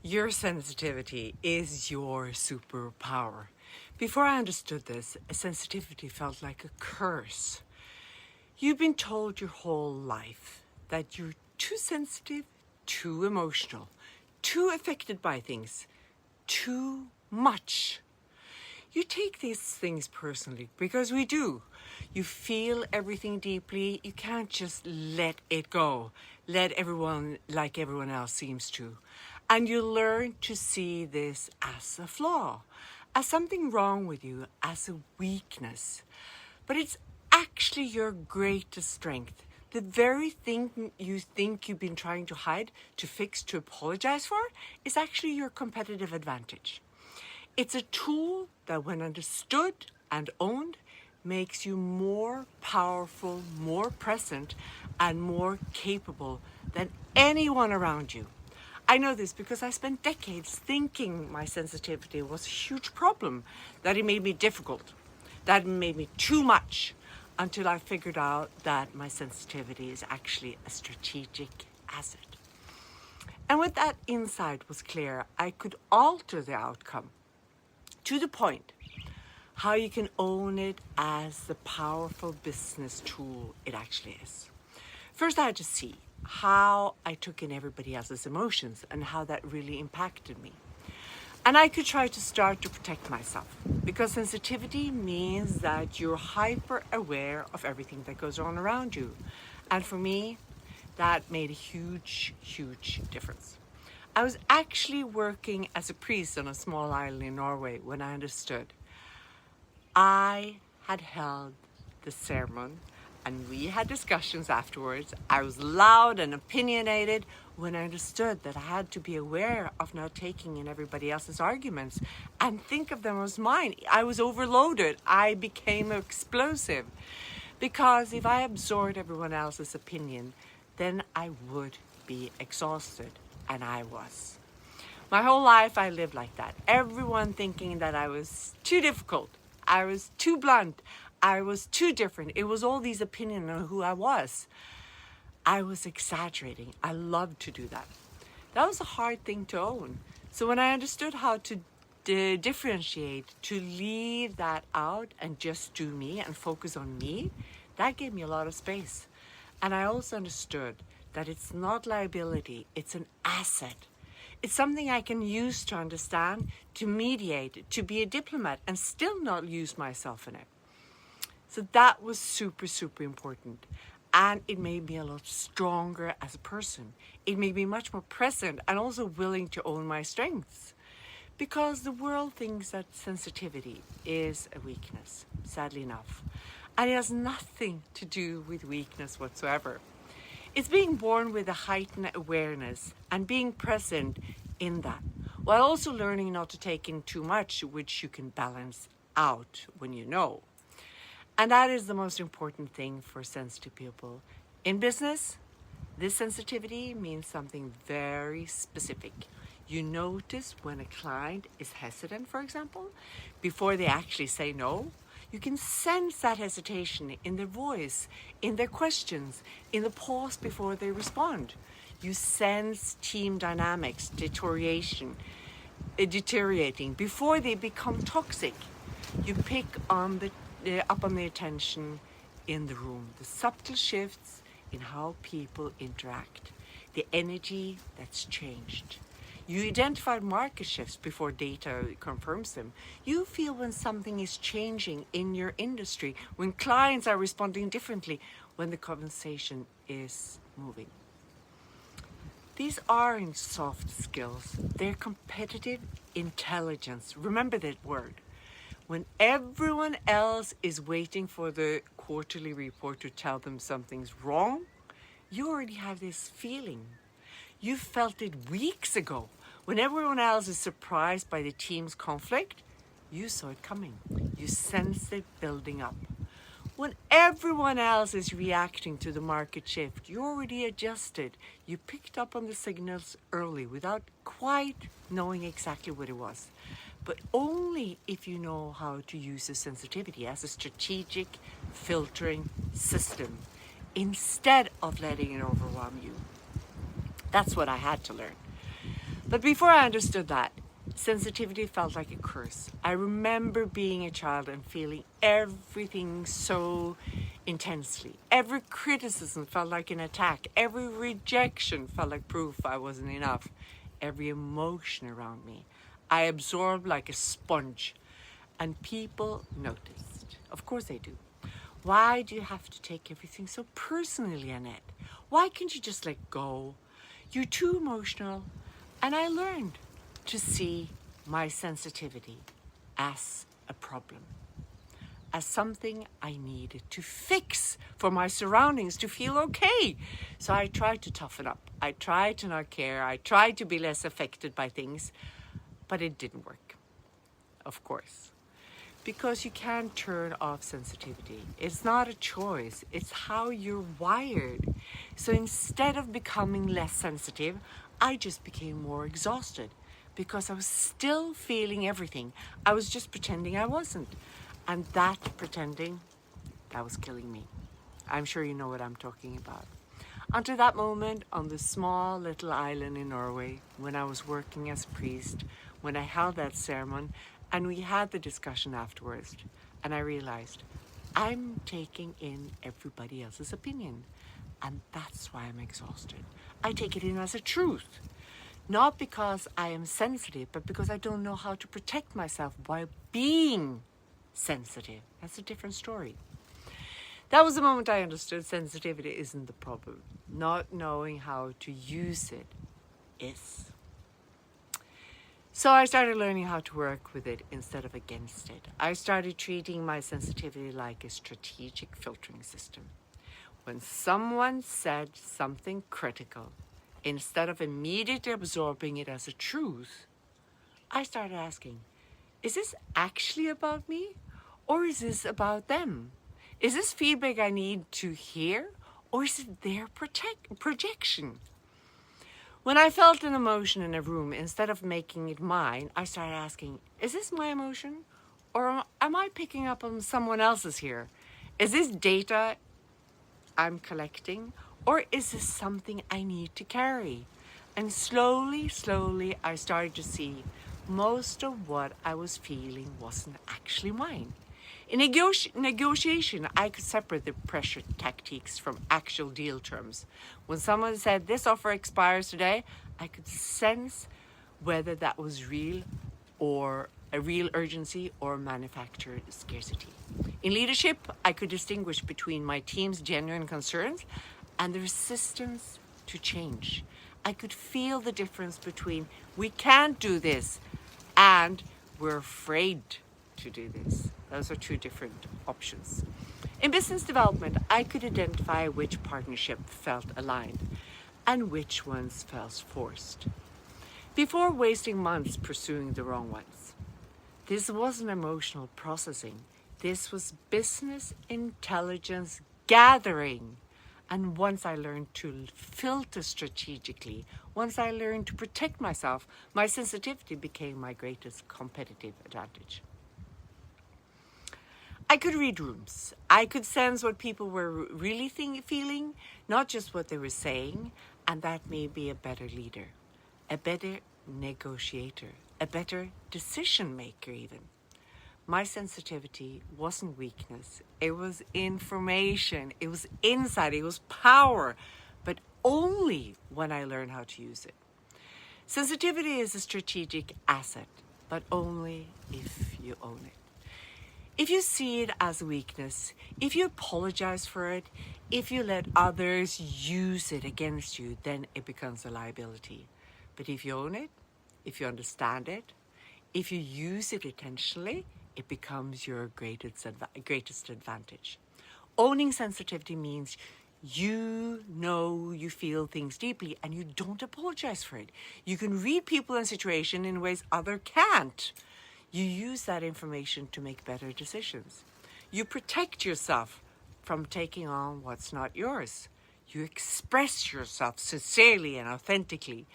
Your sensitivity is your superpower. Before I understood this, sensitivity felt like a curse. You've been told your whole life that you're too sensitive, too emotional, too affected by things, too much. You take these things personally because we do. You feel everything deeply. You can't just let it go. Let everyone like everyone else seems to. And you learn to see this as a flaw, as something wrong with you, as a weakness. But it's actually your greatest strength. The very thing you think you've been trying to hide, to fix, to apologize for, is actually your competitive advantage. It's a tool that, when understood and owned, makes you more powerful, more present, and more capable than anyone around you. I know this because I spent decades thinking my sensitivity was a huge problem, that it made me difficult, that it made me too much, until I figured out that my sensitivity is actually a strategic asset. And when that insight was clear, I could alter the outcome to the point how you can own it as the powerful business tool it actually is. First, I had to see how I took in everybody else's emotions and how that really impacted me. And I could try to start to protect myself, because sensitivity means that you're hyper aware of everything that goes on around you. And for me, that made a huge, huge difference. I was actually working as a priest on a small island in Norway when I understood. I had held the sermon and we had discussions afterwards. I was loud and opinionated when I understood that I had to be aware of not taking in everybody else's arguments and think of them as mine. I was overloaded. I became explosive. Because if I absorbed everyone else's opinion, then I would be exhausted. And I was. My whole life I lived like that. Everyone thinking that I was too difficult. I was too blunt. I was too different. It was all these opinions on who I was. I was exaggerating. I loved to do that. That was a hard thing to own. So when I understood how to differentiate, to leave that out and just do me and focus on me, that gave me a lot of space. And I also understood that it's not liability, it's an asset. It's something I can use to understand, to mediate, to be a diplomat, and still not lose myself in it. So that was super, super important. And it made me a lot stronger as a person. It made me much more present and also willing to own my strengths. Because the world thinks that sensitivity is a weakness, sadly enough. And it has nothing to do with weakness whatsoever. It's being born with a heightened awareness and being present in that, while also learning not to take in too much, which you can balance out when you know. And that is the most important thing for sensitive people. In business, this sensitivity means something very specific. You notice when a client is hesitant, for example, before they actually say no. You can sense that hesitation in their voice, in their questions, in the pause before they respond. You sense team dynamics deteriorating before they become toxic. You pick up on the attention in the room, the subtle shifts in how people interact, the energy that's changed. You identify market shifts before data confirms them. You feel when something is changing in your industry, when clients are responding differently, when the conversation is moving. These aren't soft skills, they're competitive intelligence. Remember that word. When everyone else is waiting for the quarterly report to tell them something's wrong, you already have this feeling. You felt it weeks ago. When everyone else is surprised by the team's conflict, you saw it coming. You sensed it building up. When everyone else is reacting to the market shift, you already adjusted. You picked up on the signals early without quite knowing exactly what it was. But only if you know how to use the sensitivity as a strategic filtering system instead of letting it overwhelm you. That's what I had to learn. But before I understood that, sensitivity felt like a curse. I remember being a child and feeling everything so intensely. Every criticism felt like an attack. Every rejection felt like proof I wasn't enough. Every emotion around me, I absorbed like a sponge. And people noticed. Of course they do. Why do you have to take everything so personally, Annette? Why can't you just let go? You're too emotional. And I learned to see my sensitivity as a problem, as something I needed to fix for my surroundings to feel okay. So I tried to toughen up. I tried to not care. I tried to be less affected by things, but it didn't work, of course. Because you can't turn off sensitivity. It's not a choice. It's how you're wired. So instead of becoming less sensitive, I just became more exhausted because I was still feeling everything. I was just pretending I wasn't. And that pretending, that was killing me. I'm sure you know what I'm talking about. Until that moment on the small little island in Norway, when I was working as a priest, when I held that sermon, and we had the discussion afterwards, and I realized I'm taking in everybody else's opinion, and that's why I'm exhausted. I take it in as a truth, not because I am sensitive, but because I don't know how to protect myself while being sensitive. That's a different story. That was the moment I understood sensitivity isn't the problem. Not knowing how to use it is. So I started learning how to work with it instead of against it. I started treating my sensitivity like a strategic filtering system. When someone said something critical, instead of immediately absorbing it as a truth, I started asking, is this actually about me? Or is this about them? Is this feedback I need to hear? Or is it their projection? When I felt an emotion in a room, instead of making it mine, I started asking, is this my emotion? Or am I picking up on someone else's here? Is this data I'm collecting? Or is this something I need to carry? And slowly, I started to see most of what I was feeling wasn't actually mine. In negotiation, I could separate the pressure tactics from actual deal terms. When someone said, this offer expires today, I could sense whether that was real or a real urgency or manufactured scarcity. In leadership, I could distinguish between my team's genuine concerns and the resistance to change. I could feel the difference between we can't do this and we're afraid to do this. Those are two different options. In business development, I could identify which partnership felt aligned and which ones felt forced, before wasting months pursuing the wrong ones. This wasn't emotional processing. This was business intelligence gathering. And once I learned to filter strategically, once I learned to protect myself, my sensitivity became my greatest competitive advantage. I could read rooms. I could sense what people were really feeling, not just what they were saying, and that made me a better leader, a better negotiator, a better decision maker even. My sensitivity wasn't weakness. It was information. It was insight. It was power, but only when I learned how to use it. Sensitivity is a strategic asset, but only if you own it. If you see it as a weakness, if you apologize for it, if you let others use it against you, then it becomes a liability. But if you own it, if you understand it, if you use it intentionally, it becomes your greatest advantage. Owning sensitivity means you know you feel things deeply and you don't apologize for it. You can read people and situations in ways others can't. You use that information to make better decisions. You protect yourself from taking on what's not yours. You express yourself sincerely and authentically.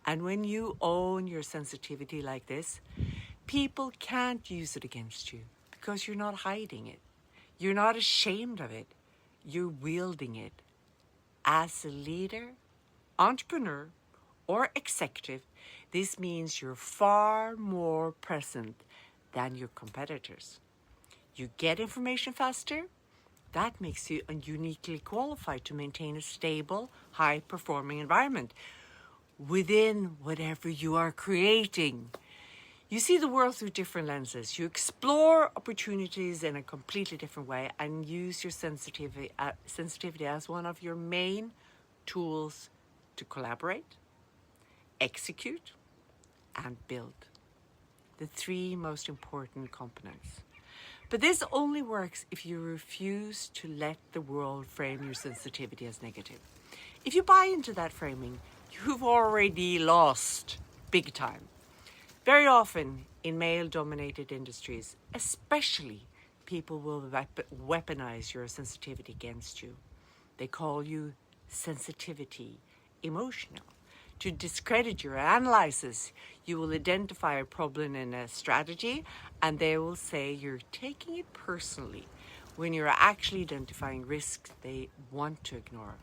And when you own your sensitivity like this, people can't use it against you because you're not hiding it. You're not ashamed of it. You're wielding it. As a leader, entrepreneur, or executive, This means you're far more present than your competitors. You get information faster. That makes you uniquely qualified to maintain a stable, high-performing environment within whatever you are creating. You see the world through different lenses. You explore opportunities in a completely different way and use your sensitivity as one of your main tools to collaborate, execute, and build. The three most important components. But this only works if you refuse to let the world frame your sensitivity as negative. If you buy into that framing, you've already lost big time. Very often in male-dominated industries, especially, people will weaponize your sensitivity against you. They call you sensitivity emotional. To discredit your analysis, you will identify a problem in a strategy and they will say you're taking it personally when you're actually identifying risks they want to ignore.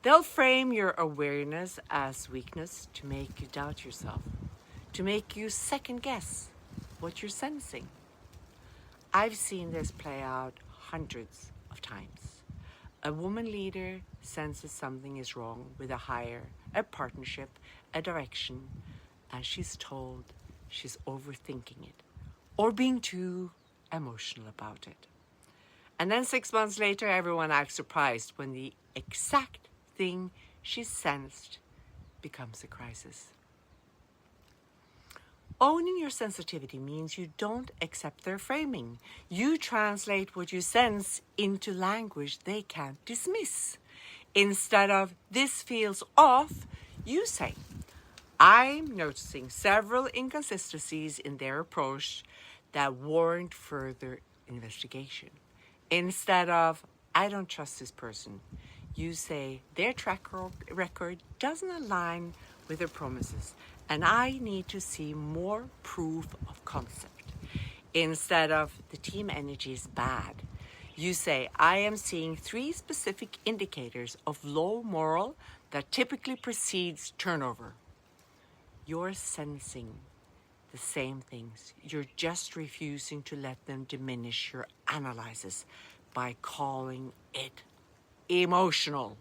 They'll frame your awareness as weakness to make you doubt yourself, to make you second guess what you're sensing. I've seen this play out hundreds of times. A woman leader senses something is wrong with a hire, a partnership, a direction, and she's told she's overthinking it or being too emotional about it. And then 6 months later, everyone acts surprised when the exact thing she sensed becomes a crisis. Owning your sensitivity means you don't accept their framing. You translate what you sense into language they can't dismiss. Instead of, this feels off, you say, I'm noticing several inconsistencies in their approach that warrant further investigation. Instead of, I don't trust this person, you say, their track record doesn't align with their promises, and I need to see more proof of concept. Instead of, the team energy is bad, you say, I am seeing 3 specific indicators of low morale that typically precedes turnover. You're sensing the same things. You're just refusing to let them diminish your analysis by calling it emotional.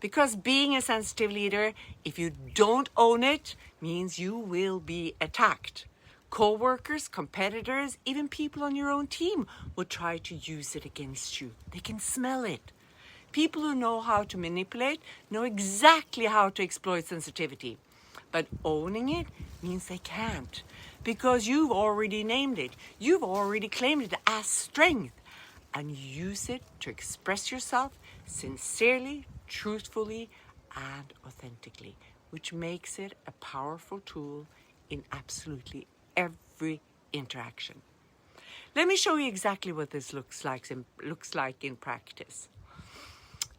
Because being a sensitive leader, if you don't own it, means you will be attacked. Co-workers, competitors, even people on your own team will try to use it against you. They can smell it. People who know how to manipulate know exactly how to exploit sensitivity. But owning it means they can't, because you've already named it. You've already claimed it as strength, and use it to express yourself sincerely, truthfully, and authentically, which makes it a powerful tool in absolutely every interaction. Let me show you exactly what this looks like in practice.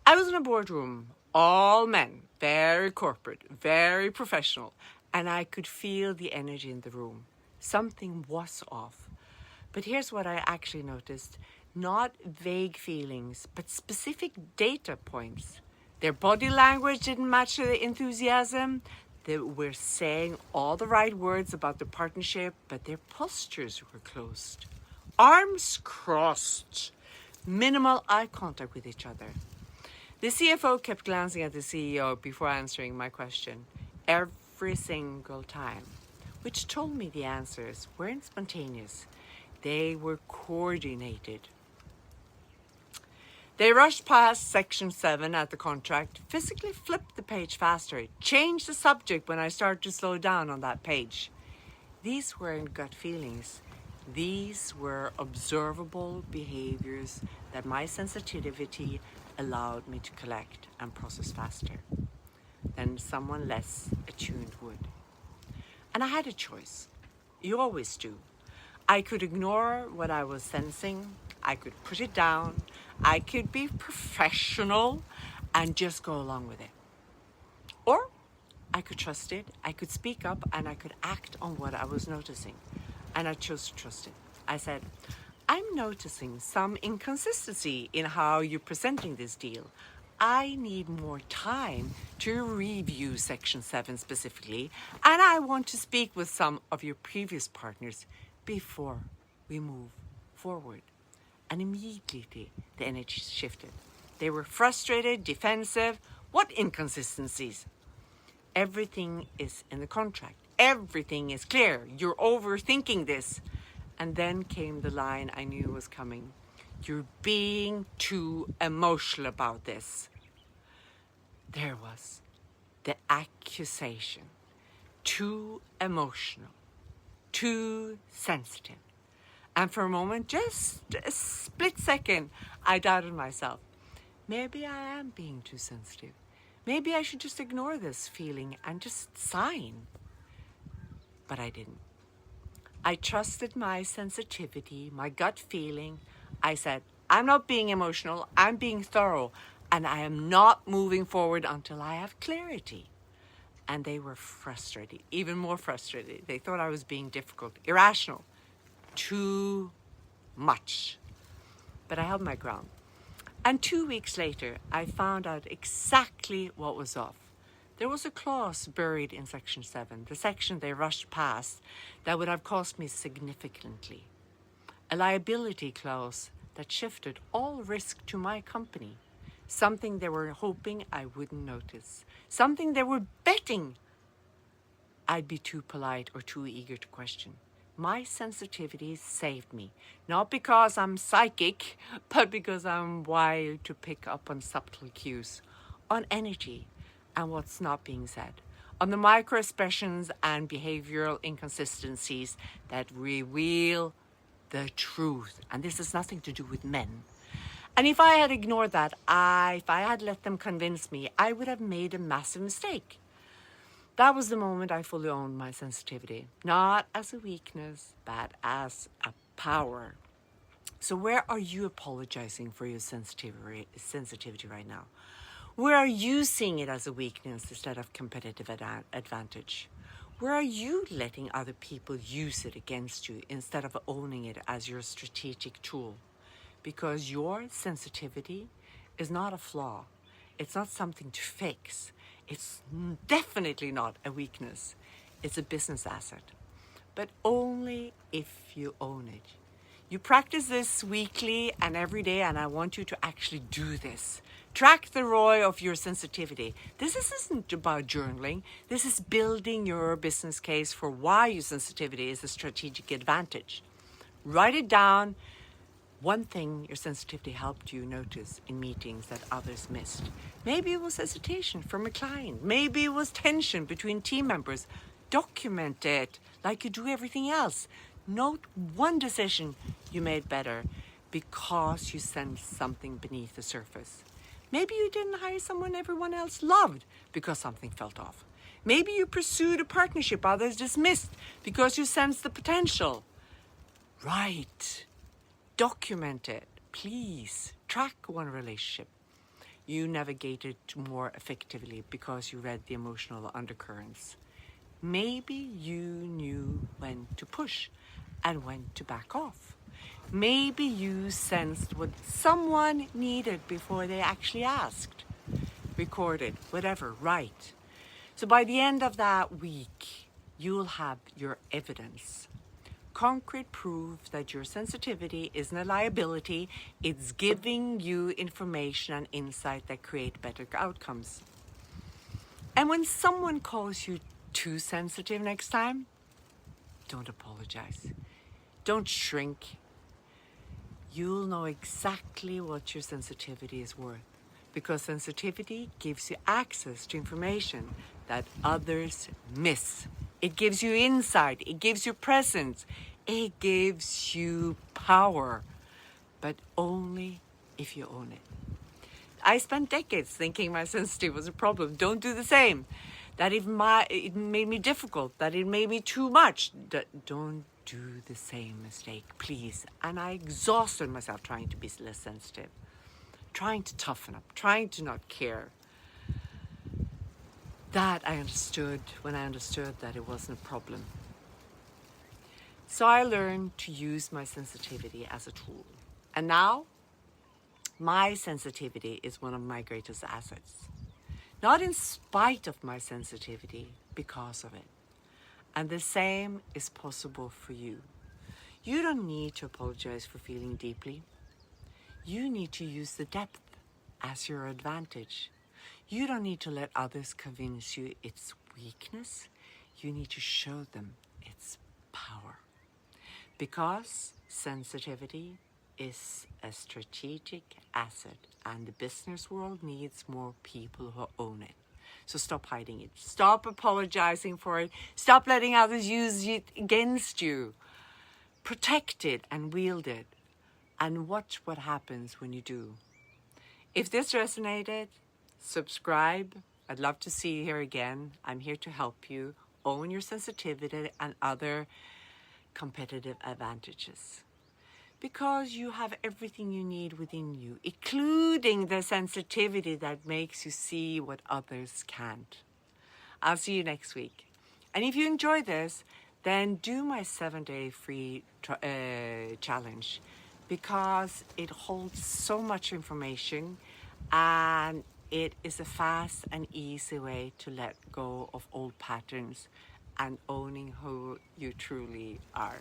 I was in a boardroom, all men, very corporate, very professional, and I could feel the energy in the room. Something was off. But here's what I actually noticed. Not vague feelings, but specific data points. Their body language didn't match the enthusiasm. They were saying all the right words about the partnership, but their postures were closed. Arms crossed. Minimal eye contact with each other. The CFO kept glancing at the CEO before answering my question every single time, which told me the answers weren't spontaneous. They were coordinated. They rushed past section 7 at the contract, physically flipped the page faster, changed the subject when I started to slow down on that page. These weren't gut feelings. These were observable behaviors that my sensitivity allowed me to collect and process faster than someone less attuned would. And I had a choice. You always do. I could ignore what I was sensing. I could put it down. I could be professional and just go along with it. Or I could trust it. I could speak up and I could act on what I was noticing. And I chose to trust it. I said, I'm noticing some inconsistency in how you're presenting this deal. I need more time to review Section 7 specifically, and I want to speak with some of your previous partners before we move forward. And immediately the energy shifted. They were frustrated, defensive. What inconsistencies? Everything is in the contract. Everything is clear. You're overthinking this. And then came the line I knew was coming. You're being too emotional about this. There was the accusation. Too emotional. Too sensitive. And for a moment, just a split second, I doubted myself. Maybe I am being too sensitive. Maybe I should just ignore this feeling and just sign. But I didn't. I trusted my sensitivity, my gut feeling. I said, I'm not being emotional, I'm being thorough, and I am not moving forward until I have clarity. And they were frustrated, even more frustrated. They thought I was being difficult, irrational, too much. But I held my ground. And 2 weeks later, I found out exactly what was off. There was a clause buried in Section 7, the section they rushed past, that would have cost me significantly. A liability clause that shifted all risk to my company. Something they were hoping I wouldn't notice. Something they were betting I'd be too polite or too eager to question. My sensitivity saved me, not because I'm psychic, but because I'm wired to pick up on subtle cues, on energy and what's not being said, on the micro-expressions and behavioral inconsistencies that reveal the truth. And this has nothing to do with men. And if I had ignored that, if I had let them convince me, I would have made a massive mistake. That was the moment I fully owned my sensitivity, not as a weakness, but as a power. So where are you apologizing for your sensitivity right now? Where are you seeing it as a weakness instead of competitive advantage? Where are you letting other people use it against you instead of owning it as your strategic tool? Because your sensitivity is not a flaw. It's not something to fix. It's definitely not a weakness. It's a business asset. But only if you own it. You practice this weekly and every day, and I want you to actually do this. Track the ROI of your sensitivity. This isn't about journaling. This is building your business case for why your sensitivity is a strategic advantage. Write it down. One thing your sensitivity helped you notice in meetings that others missed. Maybe it was hesitation from a client. Maybe it was tension between team members. Document it like you do everything else. Note one decision you made better because you sensed something beneath the surface. Maybe you didn't hire someone everyone else loved because something felt off. Maybe you pursued a partnership others dismissed because you sensed the potential. Right. Document it. Please track one relationship. You navigated more effectively because you read the emotional undercurrents. Maybe you knew when to push and when to back off. Maybe you sensed what someone needed before they actually asked. Recorded, whatever, right. So by the end of that week, you'll have your evidence. Concrete proof that your sensitivity isn't a liability. It's giving you information and insight that create better outcomes. And when someone calls you too sensitive next time, don't apologize. Don't shrink. You'll know exactly what your sensitivity is worth, because sensitivity gives you access to information that others miss. It gives you insight. It gives you presence. It gives you power, but only if you own it. I spent decades thinking my sensitivity was a problem. Don't do the same. That it made me difficult, that it made me too much. Don't do the same mistake, please. And I exhausted myself trying to be less sensitive, trying to toughen up, trying to not care. That I understood when I understood that it wasn't a problem. So I learned to use my sensitivity as a tool. And now My sensitivity is one of my greatest assets. Not in spite of my sensitivity, because of it. And the same is possible for you. You don't need to apologize for feeling deeply. You need to use the depth as your advantage. You don't need to let others convince you it's weakness. You need to show them its power. Because sensitivity is a strategic asset, and the business world needs more people who own it. So stop hiding it. Stop apologizing for it. Stop letting others use it against you. Protect it and wield it. And watch what happens when you do. If this resonated, subscribe. I'd love to see you here again. I'm here to help you own your sensitivity and other competitive advantages. Because you have everything you need within you, including the sensitivity that makes you see what others can't. I'll see you next week. And if you enjoy this, then do my 7-day free challenge, because it holds so much information and it is a fast and easy way to let go of old patterns and owning who you truly are.